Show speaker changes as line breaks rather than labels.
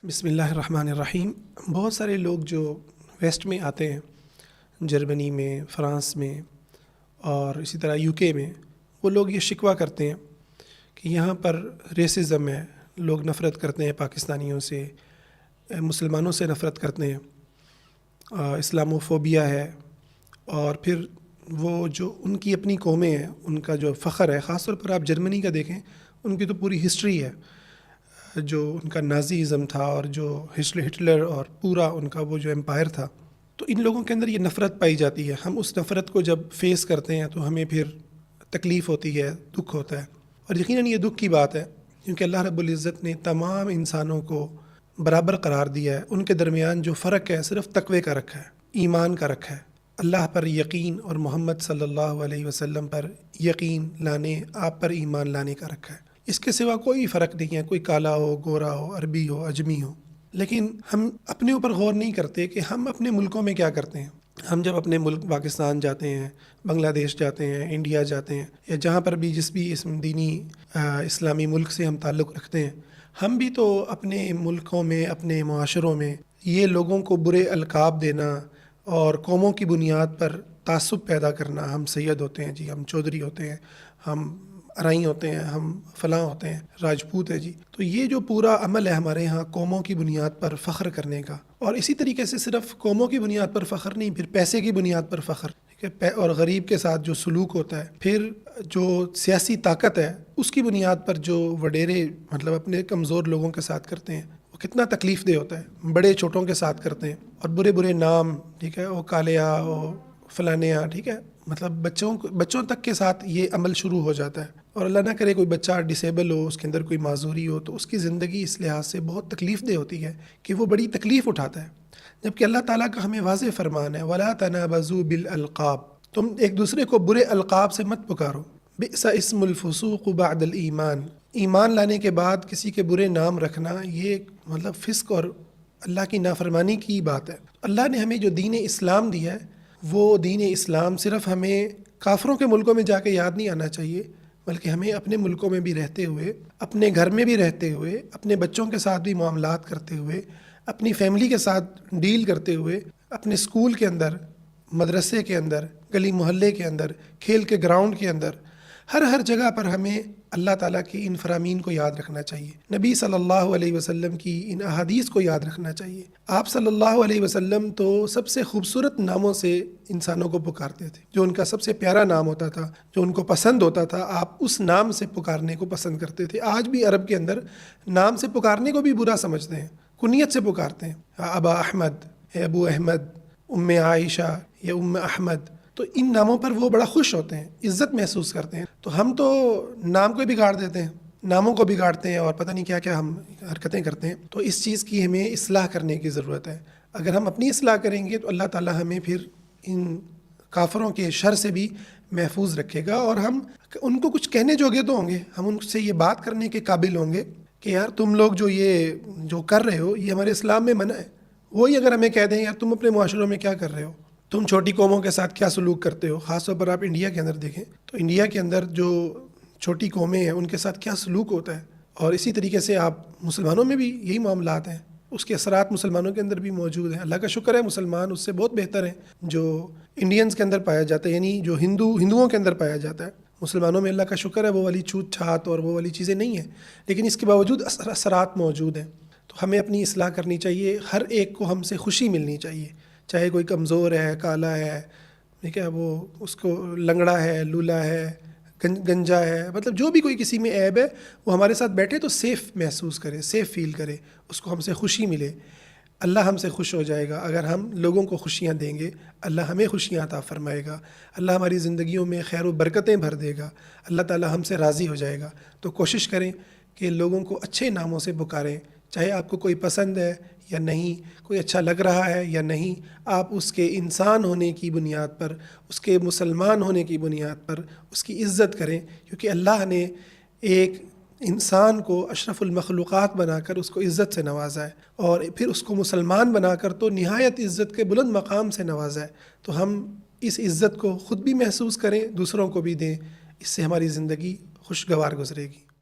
بسم اللہ الرحمن الرحیم۔ بہت سارے لوگ جو ویسٹ میں آتے ہیں، جرمنی میں، فرانس میں اور اسی طرح یو کے میں، وہ لوگ یہ شکوہ کرتے ہیں کہ یہاں پر ریسزم ہے، لوگ نفرت کرتے ہیں پاکستانیوں سے، مسلمانوں سے نفرت کرتے ہیں، اسلامو فوبیا ہے، اور پھر وہ جو ان کی اپنی قومیں ہیں، ان کا جو فخر ہے، خاص طور پر آپ جرمنی کا دیکھیں، ان کی تو پوری ہسٹری ہے، جو ان کا نازیزم تھا اور جو ہٹلر اور پورا ان کا وہ جو امپائر تھا، تو ان لوگوں کے اندر یہ نفرت پائی جاتی ہے۔ ہم اس نفرت کو جب فیس کرتے ہیں تو ہمیں پھر تکلیف ہوتی ہے، دکھ ہوتا ہے، اور یقیناً یہ دکھ کی بات ہے، کیونکہ اللہ رب العزت نے تمام انسانوں کو برابر قرار دیا ہے۔ ان کے درمیان جو فرق ہے صرف تقوی کا رکھا ہے، ایمان کا رکھا ہے، اللہ پر یقین اور محمد صلی اللہ علیہ وسلم پر یقین لانے، آپ پر ایمان لانے کا رکھا ہے۔ اس کے سوا کوئی فرق نہیں ہے، کوئی کالا ہو، گورا ہو، عربی ہو، اجمی ہو۔ لیکن ہم اپنے اوپر غور نہیں کرتے کہ ہم اپنے ملکوں میں کیا کرتے ہیں۔ ہم جب اپنے ملک پاکستان جاتے ہیں، بنگلہ دیش جاتے ہیں، انڈیا جاتے ہیں، یا جہاں پر بھی جس بھی دینی اسلامی ملک سے ہم تعلق رکھتے ہیں، ہم بھی تو اپنے ملکوں میں، اپنے معاشروں میں یہ لوگوں کو برے القاب دینا اور قوموں کی بنیاد پر تعصب پیدا کرنا، ہم سید ہوتے ہیں جی، ہم چودھری ہوتے ہیں، ہم ارائی ہوتے ہیں، ہم فلاں ہوتے ہیں، راجپوت ہے جی، تو یہ جو پورا عمل ہے ہمارے ہاں قوموں کی بنیاد پر فخر کرنے کا، اور اسی طریقے سے صرف قوموں کی بنیاد پر فخر نہیں، پھر پیسے کی بنیاد پر فخر، ٹھیک ہے، اور غریب کے ساتھ جو سلوک ہوتا ہے، پھر جو سیاسی طاقت ہے اس کی بنیاد پر جو وڈیرے مطلب اپنے کمزور لوگوں کے ساتھ کرتے ہیں، وہ کتنا تکلیف دہ ہوتا ہے، بڑے چھوٹوں کے ساتھ کرتے ہیں، اور برے برے نام، ٹھیک ہے، وہ کالیا، وہ فلانیا، ٹھیک ہے، مطلب بچوں تک کے ساتھ یہ عمل شروع ہو جاتا ہے، اور اللہ نہ کرے کوئی بچہ ڈسیبل ہو، اس کے اندر کوئی معذوری ہو، تو اس کی زندگی اس لحاظ سے بہت تکلیف دہ ہوتی ہے کہ وہ بڑی تکلیف اٹھاتا ہے، جبکہ اللہ تعالیٰ کا ہمیں واضح فرمان ہے وَلَا تَنَابَزُوا بِالْأَلْقَابِ، تم ایک دوسرے کو برے القاب سے مت پکارو، بئس اسم الفسوق بعد الایمان، ایمان لانے کے بعد کسی کے برے نام رکھنا یہ مطلب فسق اور اللہ کی نافرمانی کی بات ہے۔ اللہ نے ہمیں جو دین اسلام دیا ہے، وہ دین اسلام صرف ہمیں کافروں کے ملکوں میں جا کے یاد نہیں آنا چاہیے، بلکہ ہمیں اپنے ملکوں میں بھی رہتے ہوئے، اپنے گھر میں بھی رہتے ہوئے، اپنے بچوں کے ساتھ بھی معاملات کرتے ہوئے، اپنی فیملی کے ساتھ ڈیل کرتے ہوئے، اپنے اسکول کے اندر، مدرسے کے اندر، گلی محلے کے اندر، کھیل کے گراؤنڈ کے اندر، ہر جگہ پر ہمیں اللہ تعالیٰ کی ان فرامین کو یاد رکھنا چاہیے، نبی صلی اللہ علیہ وسلم کی ان احادیث کو یاد رکھنا چاہیے۔ آپ صلی اللہ علیہ وسلم تو سب سے خوبصورت ناموں سے انسانوں کو پکارتے تھے، جو ان کا سب سے پیارا نام ہوتا تھا، جو ان کو پسند ہوتا تھا، آپ اس نام سے پکارنے کو پسند کرتے تھے۔ آج بھی عرب کے اندر نام سے پکارنے کو بھی برا سمجھتے ہیں، کنیت سے پکارتے ہیں، ابا احمد ہے، ابو احمد، ام عائشہ یا ام احمد، تو ان ناموں پر وہ بڑا خوش ہوتے ہیں، عزت محسوس کرتے ہیں۔ تو ہم تو نام کو بگاڑ دیتے ہیں، ناموں کو بگاڑتے ہیں، اور پتہ نہیں کیا کیا ہم حرکتیں کرتے ہیں۔ تو اس چیز کی ہمیں اصلاح کرنے کی ضرورت ہے۔ اگر ہم اپنی اصلاح کریں گے تو اللہ تعالیٰ ہمیں پھر ان کافروں کے شر سے بھی محفوظ رکھے گا، اور ہم ان کو کچھ کہنے جوگے تو ہوں گے، ہم ان سے یہ بات کرنے کے قابل ہوں گے کہ یار تم لوگ جو کر رہے ہو یہ ہمارے اسلام میں منع ہے۔ وہی اگر ہمیں کہہ دیں یار تم اپنے معاشروں میں کیا کر رہے ہو، تم چھوٹی قوموں کے ساتھ کیا سلوک کرتے ہو، خاص طور پر آپ انڈیا کے اندر دیکھیں تو انڈیا کے اندر جو چھوٹی قومیں ہیں ان کے ساتھ کیا سلوک ہوتا ہے، اور اسی طریقے سے آپ مسلمانوں میں بھی یہی معاملات ہیں، اس کے اثرات مسلمانوں کے اندر بھی موجود ہیں۔ اللہ کا شکر ہے مسلمان اس سے بہت بہتر ہیں جو انڈینز کے اندر پایا جاتا ہے، یعنی جو ہندوؤں کے اندر پایا جاتا ہے۔ مسلمانوں میں اللہ کا شکر ہے وہ والی چھوت چھات اور وہ والی چیزیں نہیں ہیں، لیکن اس کے باوجود اثرات موجود ہیں۔ تو ہمیں اپنی اصلاح کرنی چاہیے، ہر ایک کو ہم سے خوشی ملنی چاہیے، چاہے کوئی کمزور ہے، کالا ہے، ٹھیک ہے، وہ اس کو لنگڑا ہے، لولا ہے، گنجا ہے، مطلب جو بھی کوئی کسی میں عیب ہے وہ ہمارے ساتھ بیٹھے تو سیف محسوس کرے، سیف فیل کرے، اس کو ہم سے خوشی ملے، اللہ ہم سے خوش ہو جائے گا۔ اگر ہم لوگوں کو خوشیاں دیں گے اللہ ہمیں خوشیاں عطا فرمائے گا، اللہ ہماری زندگیوں میں خیر و برکتیں بھر دے گا، اللہ تعالیٰ ہم سے راضی ہو جائے گا۔ تو کوشش کریں کہ لوگوں کو اچھے ناموں سے پکاریں، چاہے آپ کو کوئی پسند ہے یا نہیں، کوئی اچھا لگ رہا ہے یا نہیں، آپ اس کے انسان ہونے کی بنیاد پر، اس کے مسلمان ہونے کی بنیاد پر اس کی عزت کریں، کیونکہ اللہ نے ایک انسان کو اشرف المخلوقات بنا کر اس کو عزت سے نوازا ہے، اور پھر اس کو مسلمان بنا کر تو نہایت عزت کے بلند مقام سے نوازا ہے۔ تو ہم اس عزت کو خود بھی محسوس کریں، دوسروں کو بھی دیں، اس سے ہماری زندگی خوشگوار گزرے گی۔